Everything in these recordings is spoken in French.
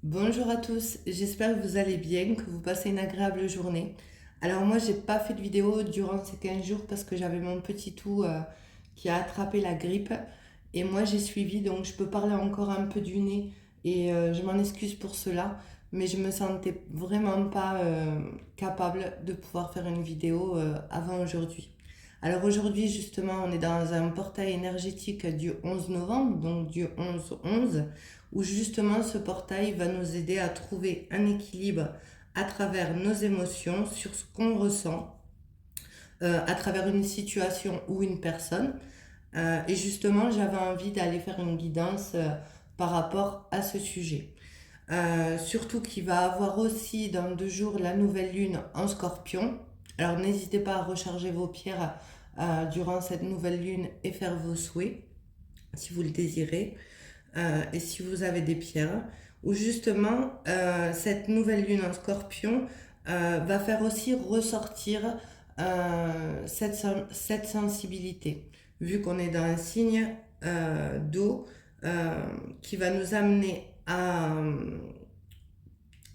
Bonjour à tous, j'espère que vous allez bien, que vous passez une agréable journée. Alors moi j'ai pas fait de vidéo durant ces 15 jours parce que j'avais mon petit tout qui a attrapé la grippe et moi j'ai suivi, donc je peux parler encore un peu du nez et je m'en excuse pour cela, mais je me sentais vraiment pas capable de pouvoir faire une vidéo avant aujourd'hui. Alors aujourd'hui justement on est dans un portail énergétique du 11 novembre, donc du 11-11, où justement ce portail va nous aider à trouver un équilibre à travers nos émotions, sur ce qu'on ressent, à travers une situation ou une personne. Et justement, j'avais envie d'aller faire une guidance par rapport à ce sujet. Surtout qu'il va avoir aussi dans 2 jours la nouvelle lune en scorpion. Alors n'hésitez pas à recharger vos pierres durant cette nouvelle lune et faire vos souhaits si vous le désirez. Et si vous avez des pierres, où justement cette nouvelle lune en scorpion va faire aussi ressortir cette sensibilité, vu qu'on est dans un signe d'eau qui va nous amener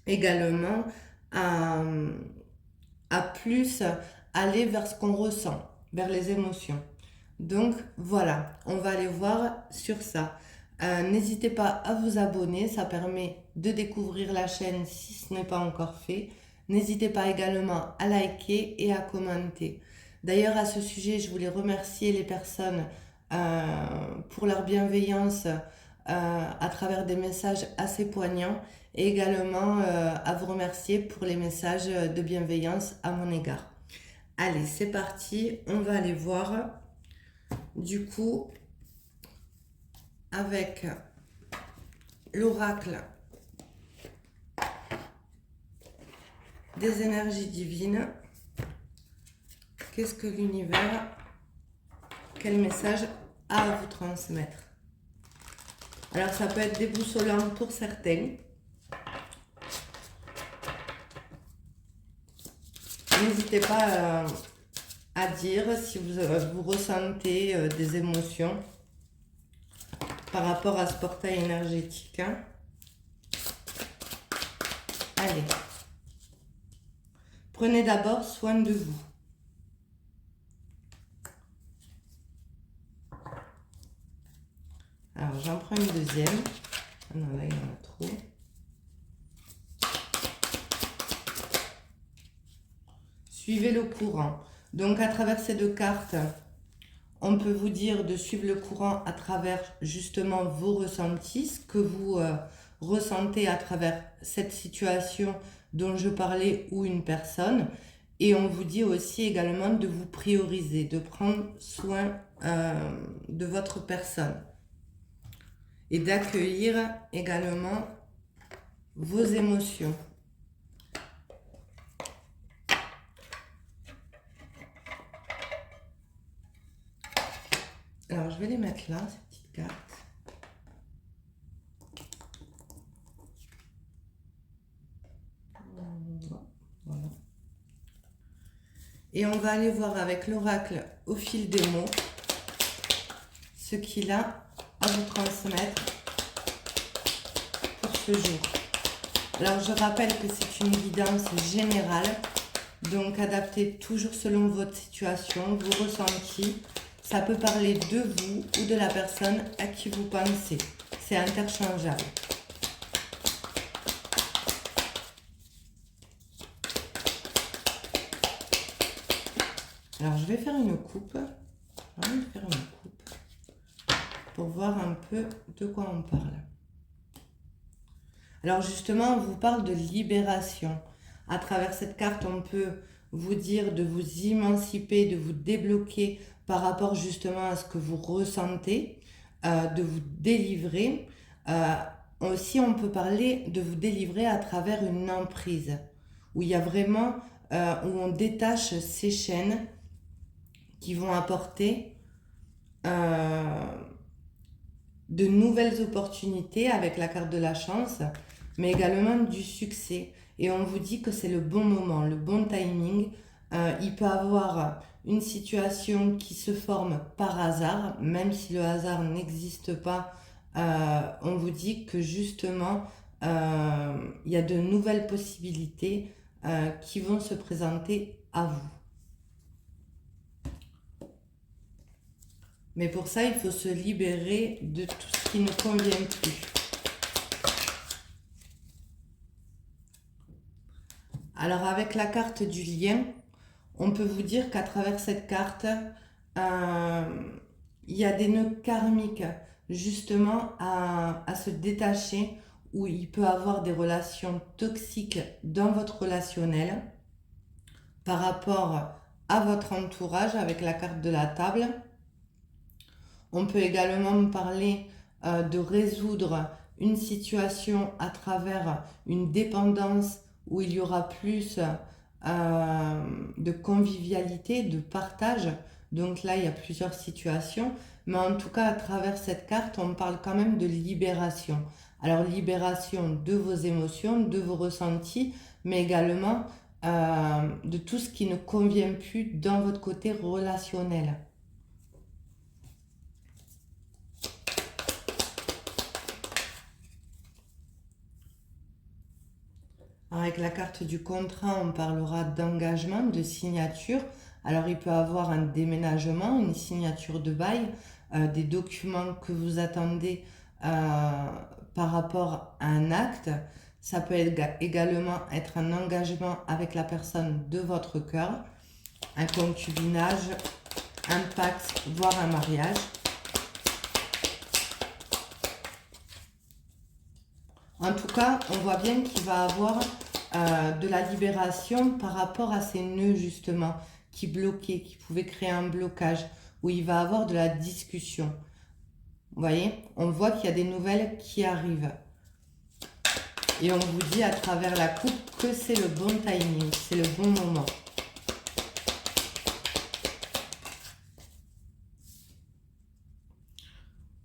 également à, à plus aller vers ce qu'on ressent, vers les émotions. Donc voilà, on va aller voir sur ça. N'hésitez pas à vous abonner, ça permet de découvrir la chaîne si ce n'est pas encore fait. N'hésitez pas également à liker et à commenter. D'ailleurs, à ce sujet, je voulais remercier les personnes pour leur bienveillance à travers des messages assez poignants et également à vous remercier pour les messages de bienveillance à mon égard. Allez, c'est parti, on va aller voir du coup avec l'oracle des énergies divines. Qu'est-ce que l'univers, quel message a à vous transmettre? Alors ça peut être déboussolant pour certains. N'hésitez pas à dire si vous ressentez des émotions par rapport à ce portail énergétique. Allez, prenez d'abord soin de vous. Alors j'en prends une deuxième. Ah non, là il y en a trop. Suivez le courant. Donc à travers ces deux cartes, on peut vous dire de suivre le courant à travers justement vos ressentis, ce que vous ressentez à travers cette situation dont je parlais ou une personne. Et on vous dit aussi également de vous prioriser, de prendre soin de votre personne et d'accueillir également vos émotions. Alors, je vais les mettre là, ces petites cartes. Voilà. Et on va aller voir avec l'oracle au fil des mots ce qu'il a à vous transmettre pour ce jour. Alors, je rappelle que c'est une guidance générale, donc adaptée toujours selon votre situation, vos ressentis. Ça peut parler de vous ou de la personne à qui vous pensez. C'est interchangeable. Alors, je vais faire une coupe. Je vais faire une coupe pour voir un peu de quoi on parle. Alors, justement, on vous parle de libération. À travers cette carte, on peut vous dire de vous émanciper, de vous débloquer par rapport justement à ce que vous ressentez, de vous délivrer. Aussi, on peut parler de vous délivrer à travers une emprise, où il y a vraiment, où on détache ces chaînes qui vont apporter de nouvelles opportunités avec la carte de la chance, mais également du succès. Et on vous dit que c'est le bon moment, le bon timing. Il peut avoir une situation qui se forme par hasard, même si le hasard n'existe pas. On vous dit que justement, il y a de nouvelles possibilités qui vont se présenter à vous. Mais pour ça, il faut se libérer de tout ce qui ne convient plus. Alors avec la carte du lien, on peut vous dire qu'à travers cette carte, il y a des nœuds karmiques justement à se détacher, où il peut avoir des relations toxiques dans votre relationnel par rapport à votre entourage avec la carte de la table. On peut également parler de résoudre une situation à travers une dépendance où il y aura plus de convivialité, de partage. Donc là, il y a plusieurs situations. Mais en tout cas, à travers cette carte, on parle quand même de libération. Alors, libération de vos émotions, de vos ressentis, mais également de tout ce qui ne convient plus dans votre côté relationnel. Avec la carte du contrat, on parlera d'engagement, de signature. Alors, il peut y avoir un déménagement, une signature de bail, des documents que vous attendez par rapport à un acte. Ça peut également être un engagement avec la personne de votre cœur, un concubinage, un pacte, voire un mariage. En tout cas, on voit bien qu'il va avoir de la libération par rapport à ces nœuds justement qui bloquaient, qui pouvaient créer un blocage, où il va avoir de la discussion. Vous voyez, on voit qu'il y a des nouvelles qui arrivent. Et on vous dit à travers la coupe que c'est le bon timing, c'est le bon moment.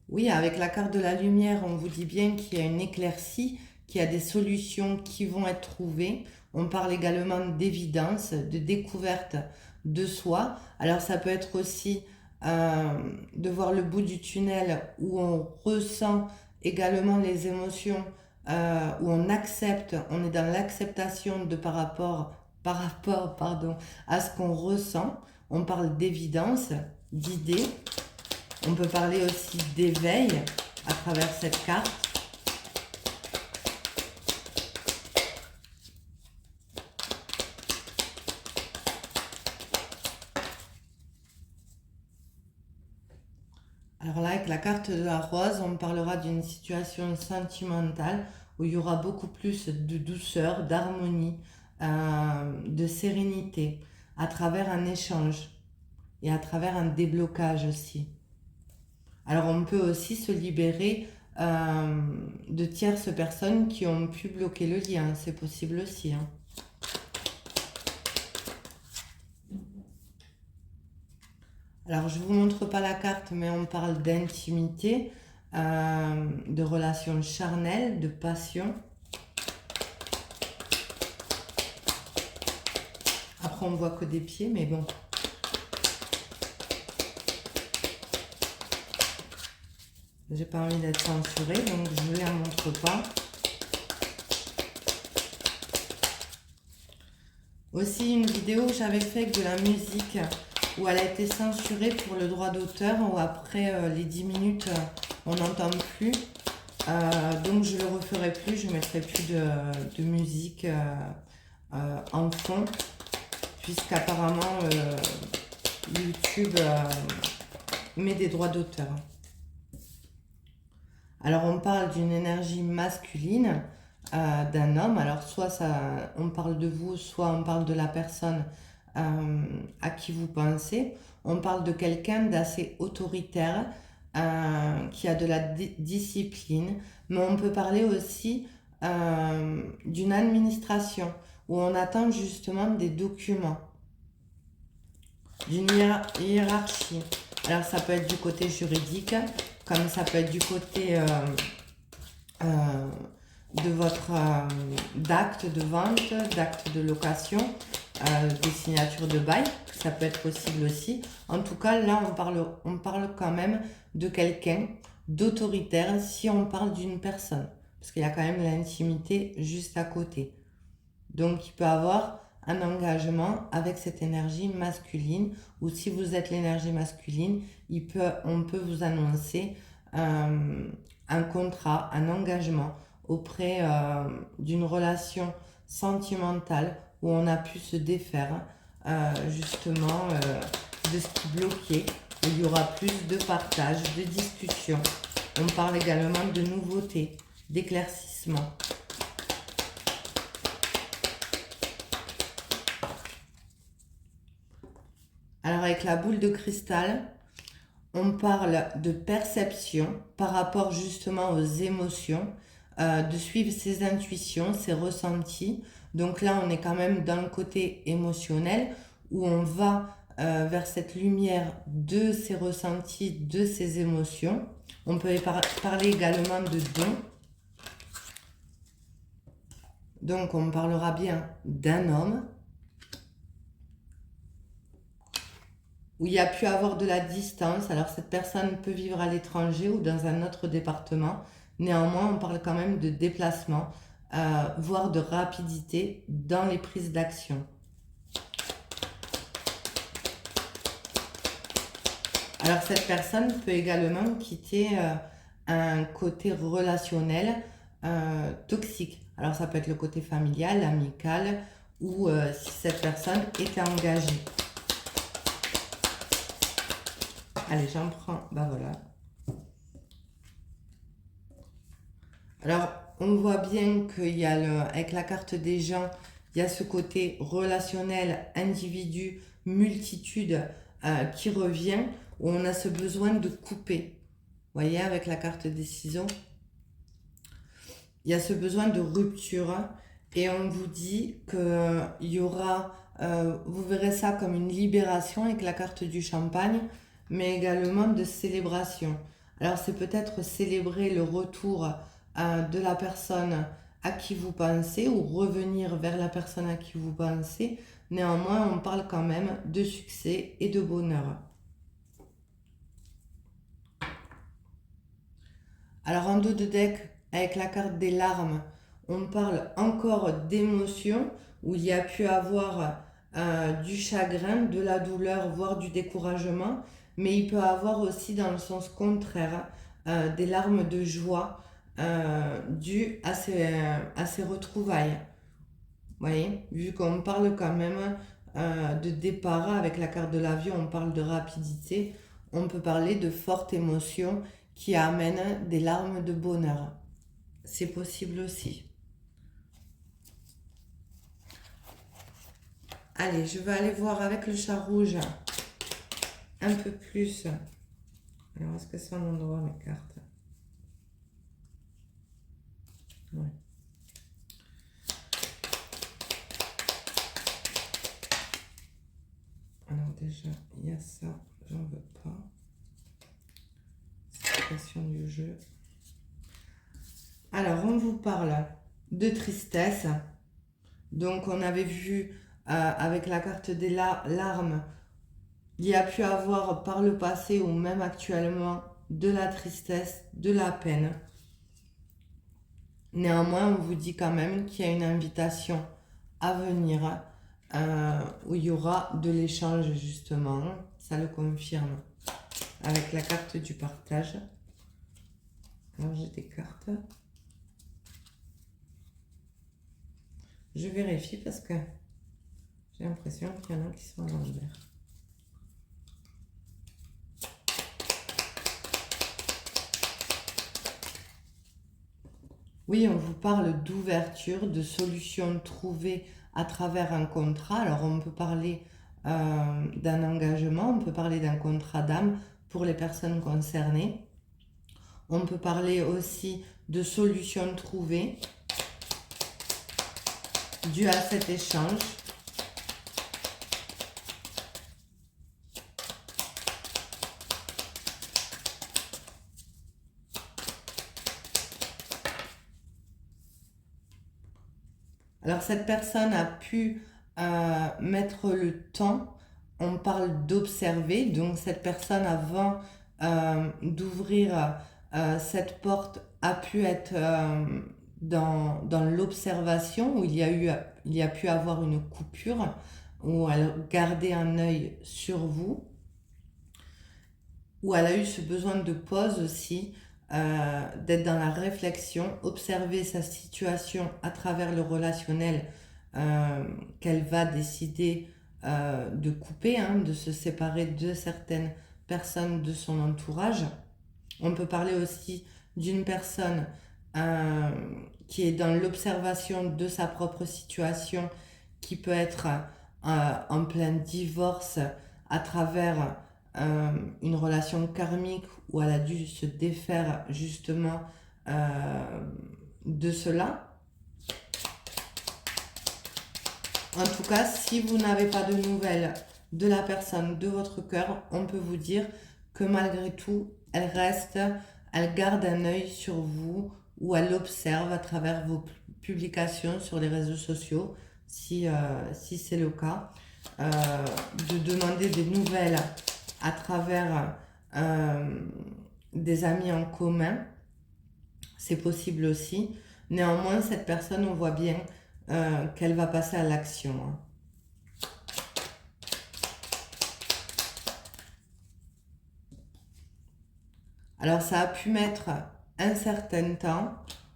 Oui, avec la carte de la lumière, on vous dit bien qu'il y a une éclaircie, qu'il y a des solutions qui vont être trouvées. On parle également d'évidence, de découverte de soi. Alors ça peut être aussi de voir le bout du tunnel où on ressent également les émotions, où on accepte, on est dans l'acceptation de par rapport à ce qu'on ressent. On parle d'évidence, d'idées. On peut parler aussi d'éveil à travers cette carte. Alors là, avec la carte de la rose, on parlera d'une situation sentimentale où il y aura beaucoup plus de douceur, d'harmonie, de sérénité à travers un échange et à travers un déblocage aussi. Alors on peut aussi se libérer de tierces personnes qui ont pu bloquer le lien, c'est possible aussi. Hein. Alors je ne vous montre pas la carte, mais on parle d'intimité, de relations charnelles, de passion. Après on voit que des pieds, mais bon. J'ai pas envie d'être censurée, donc je ne les montre pas. Aussi une vidéo que j'avais fait avec de la musique où elle a été censurée pour le droit d'auteur, où après les 10 minutes on n'entend plus. Donc je ne le referai plus, je ne mettrai plus de musique en fond, puisqu'apparemment YouTube met des droits d'auteur. Alors on parle d'une énergie masculine d'un homme. Alors soit on parle de vous, soit on parle de la personne à qui vous pensez. On parle de quelqu'un d'assez autoritaire, qui a de la discipline. Mais on peut parler aussi d'une administration où on attend justement des documents, d'une hiérarchie. Alors ça peut être du côté juridique, comme ça peut être du côté de votre d'acte de vente, d'acte de location, de signature de bail, ça peut être possible aussi. En tout cas, là, on parle quand même de quelqu'un d'autoritaire si on parle d'une personne. parce qu'il y a quand même l'intimité juste à côté. Donc, il peut avoir un engagement avec cette énergie masculine, ou si vous êtes l'énergie masculine, on peut vous annoncer un contrat, un engagement auprès d'une relation sentimentale où on a pu se défaire justement de ce qui bloquait, où il y aura plus de partage, de discussion. On parle également de nouveautés, d'éclaircissement. Alors avec la boule de cristal, on parle de perception par rapport justement aux émotions, de suivre ses intuitions, ses ressentis. Donc là, on est quand même dans le côté émotionnel où on va vers cette lumière de ses ressentis, de ses émotions. On peut parler également de dons. Donc on parlera bien d'un homme où il y a pu avoir de la distance. Alors cette personne peut vivre à l'étranger ou dans un autre département. Néanmoins, on parle quand même de déplacement, voire de rapidité dans les prises d'action. Alors cette personne peut également quitter un côté relationnel toxique. Alors ça peut être le côté familial, amical, ou si cette personne est engagée. Allez, j'en prends, bah voilà. Alors, on voit bien qu'il y a avec la carte des gens, il y a ce côté relationnel, individu, multitude qui revient, où on a ce besoin de couper. Vous voyez, avec la carte des ciseaux, il y a ce besoin de rupture et on vous dit qu'il y aura, vous verrez ça comme une libération avec la carte du champagne, mais également de célébration. Alors c'est peut-être célébrer le retour de la personne à qui vous pensez ou revenir vers la personne à qui vous pensez. Néanmoins, on parle quand même de succès et de bonheur. Alors en dos de deck, avec la carte des larmes, on parle encore d'émotions où il y a pu avoir du chagrin, de la douleur, voire du découragement, mais il peut avoir aussi dans le sens contraire des larmes de joie dues à ces retrouvailles. Vous voyez, vu qu'on parle quand même de départ avec la carte de l'avion, on parle de rapidité, on peut parler de forte émotion qui amène des larmes de bonheur. C'est possible aussi. Allez, je vais aller voir avec le chat rouge un peu plus. Alors, est-ce que c'est un endroit, mes cartes? Ouais. Alors déjà, il y a ça, j'en veux pas. Situation du jeu. Alors, on vous parle de tristesse. Donc, on avait vu avec la carte des larmes, il y a pu avoir par le passé ou même actuellement de la tristesse, de la peine. Néanmoins, on vous dit quand même qu'il y a une invitation à venir où il y aura de l'échange justement. Ça le confirme avec la carte du partage. Alors, j'ai des cartes. Je vérifie parce que j'ai l'impression qu'il y en a qui sont à l'envers. Oui, on vous parle d'ouverture, de solutions trouvées à travers un contrat. Alors, on peut parler d'un engagement, on peut parler d'un contrat d'âme pour les personnes concernées. On peut parler aussi de solutions trouvées dues à cet échange. Alors cette personne a pu mettre le temps, on parle d'observer, donc cette personne avant d'ouvrir cette porte a pu être dans l'observation, où il y a pu avoir une coupure, où elle gardait un œil sur vous, où elle a eu ce besoin de pause aussi, d'être dans la réflexion, observer sa situation à travers le relationnel qu'elle va décider de couper, hein, de se séparer de certaines personnes de son entourage. On peut parler aussi d'une personne euh, qui est dans l'observation de sa propre situation, qui peut être en plein divorce à travers une relation karmique où elle a dû se défaire justement de cela. En tout cas, si vous n'avez pas de nouvelles de la personne de votre cœur, on peut vous dire que malgré tout, elle reste, elle garde un œil sur vous ou elle observe à travers vos publications sur les réseaux sociaux, si c'est le cas, de demander des nouvelles à travers des amis en commun, c'est possible aussi. Néanmoins, cette personne, on voit bien qu'elle va passer à l'action, hein. Alors ça a pu mettre un certain temps.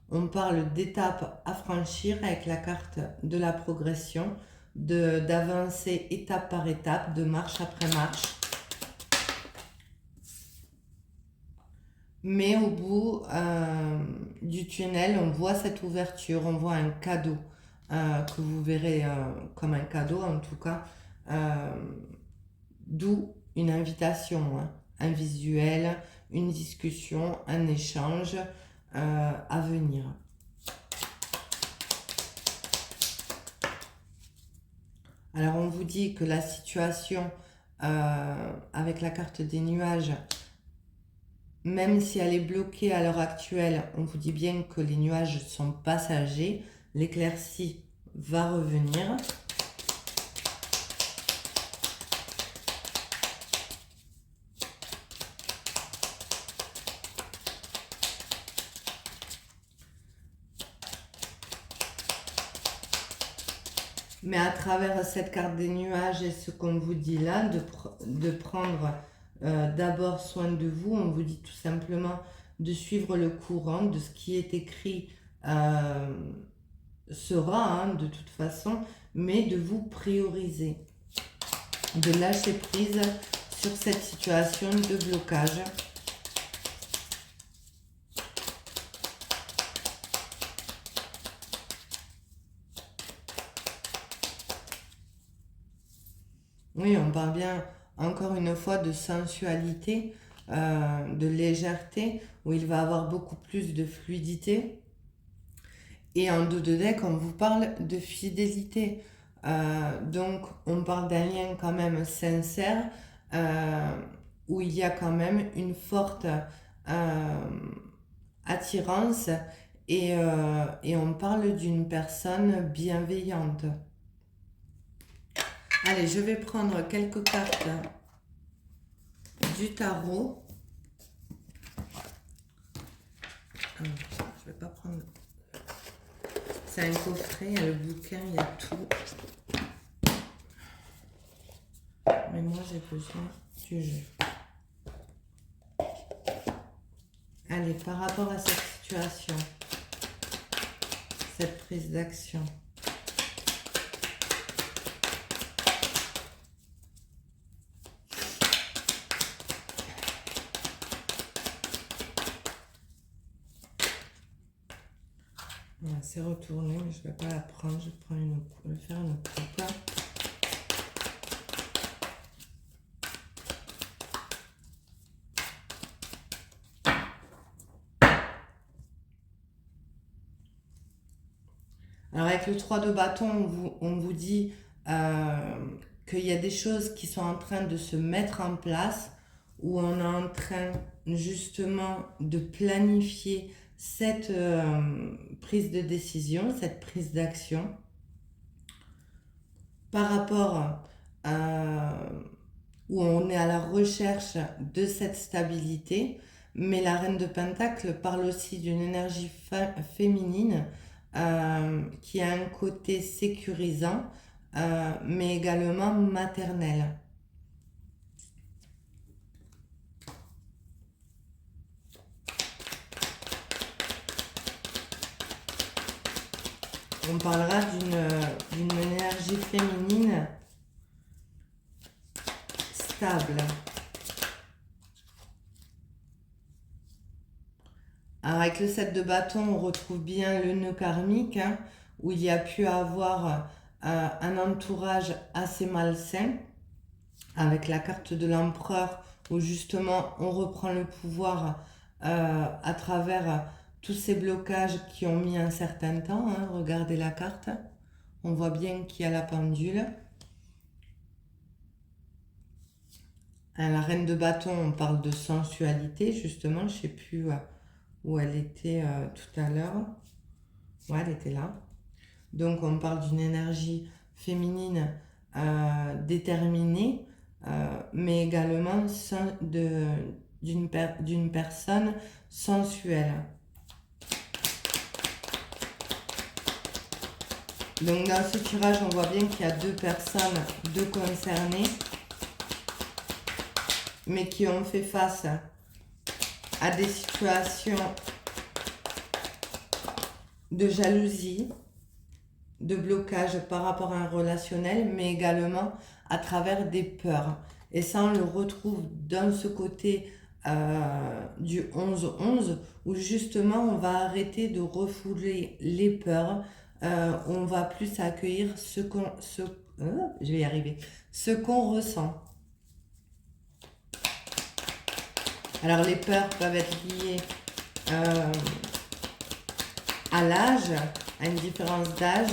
On parle d'étapes à franchir avec la carte de la progression, d'avancer étape par étape, de marche après marche. Mais au bout du tunnel, on voit cette ouverture, on voit un cadeau que vous verrez comme un cadeau en tout cas, d'où une invitation, hein, un visuel, une discussion, un échange à venir. Alors on vous dit que la situation avec la carte des nuages, même si elle est bloquée à l'heure actuelle, on vous dit bien que les nuages sont passagers, l'éclaircie va revenir. Mais à travers cette carte des nuages et ce qu'on vous dit là, de prendre d'abord soin de vous, on vous dit tout simplement de suivre le courant de ce qui est écrit sera, hein, de toute façon, mais de vous prioriser, de lâcher prise sur cette situation de blocage. Oui, on parle bien encore une fois de sensualité, de légèreté, où il va avoir beaucoup plus de fluidité. Et en dos de deck, on vous parle de fidélité. Donc, on parle d'un lien quand même sincère, où il y a quand même une forte attirance et on parle d'une personne bienveillante. Allez, je vais prendre quelques cartes du tarot. Je vais pas prendre... C'est un coffret, il y a le bouquin, il y a tout. Mais moi, j'ai besoin du jeu. Allez, par rapport à cette situation, cette prise d'action, c'est retourné, mais je ne vais pas la prendre, je vais faire une coupe. Alors avec le 3 de bâton, on vous dit qu'il y a des choses qui sont en train de se mettre en place, où on est en train justement de planifier cette prise de décision, cette prise d'action par rapport où on est à la recherche de cette stabilité, mais la reine de Pentacle parle aussi d'une énergie féminine qui a un côté sécurisant, mais également maternel. On parlera d'une énergie féminine stable. Alors avec le 7 de bâton, on retrouve bien le nœud karmique, hein, où il y a pu avoir un entourage assez malsain, avec la carte de l'empereur, où justement on reprend le pouvoir à travers tous ces blocages qui ont mis un certain temps. Hein. Regardez la carte, on voit bien qu'il y a la pendule. La reine de bâton, on parle de sensualité, justement, je ne sais plus où elle était tout à l'heure. Ouais, elle était là. Donc, on parle d'une énergie féminine déterminée, mais également d'une personne sensuelle. Donc, dans ce tirage, on voit bien qu'il y a deux personnes, deux concernées, mais qui ont fait face à des situations de jalousie, de blocage par rapport à un relationnel, mais également à travers des peurs. Et ça, on le retrouve dans ce côté du 11-11, où justement, on va arrêter de refouler les peurs, on va plus accueillir ce qu'on ressent. Alors les peurs peuvent être liées à l'âge, à une différence d'âge,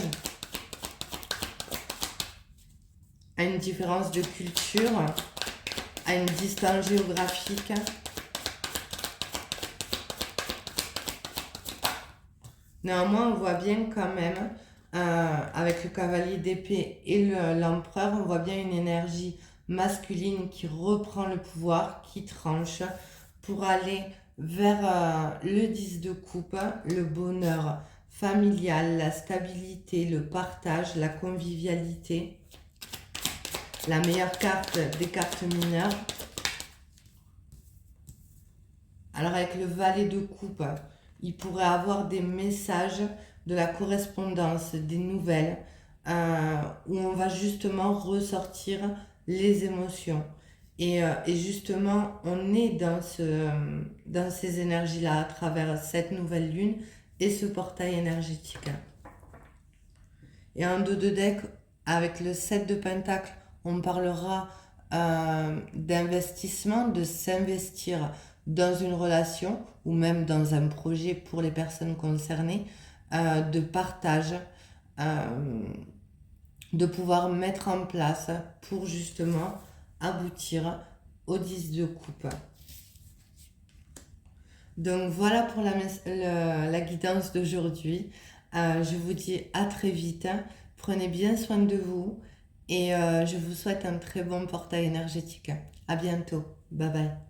à une différence de culture, à une distance géographique. Néanmoins, on voit bien quand même, avec le cavalier d'épée et l'empereur, on voit bien une énergie masculine qui reprend le pouvoir, qui tranche pour aller vers le 10 de coupe, le bonheur familial, la stabilité, le partage, la convivialité. La meilleure carte des cartes mineures. Alors avec le valet de coupe, il pourrait avoir des messages, de la correspondance, des nouvelles, où on va justement ressortir les émotions. Et justement, on est dans ces énergies-là à travers cette nouvelle lune et ce portail énergétique. Et en dos de deck, avec le 7 de Pentacle, on parlera d'investissement, de s'investir dans une relation ou même dans un projet pour les personnes concernées, de partage, de pouvoir mettre en place pour justement aboutir au 10 de coupe. Donc voilà pour la guidance d'aujourd'hui. Je vous dis à très vite. Prenez bien soin de vous et je vous souhaite un très bon portail énergétique. À bientôt. Bye bye.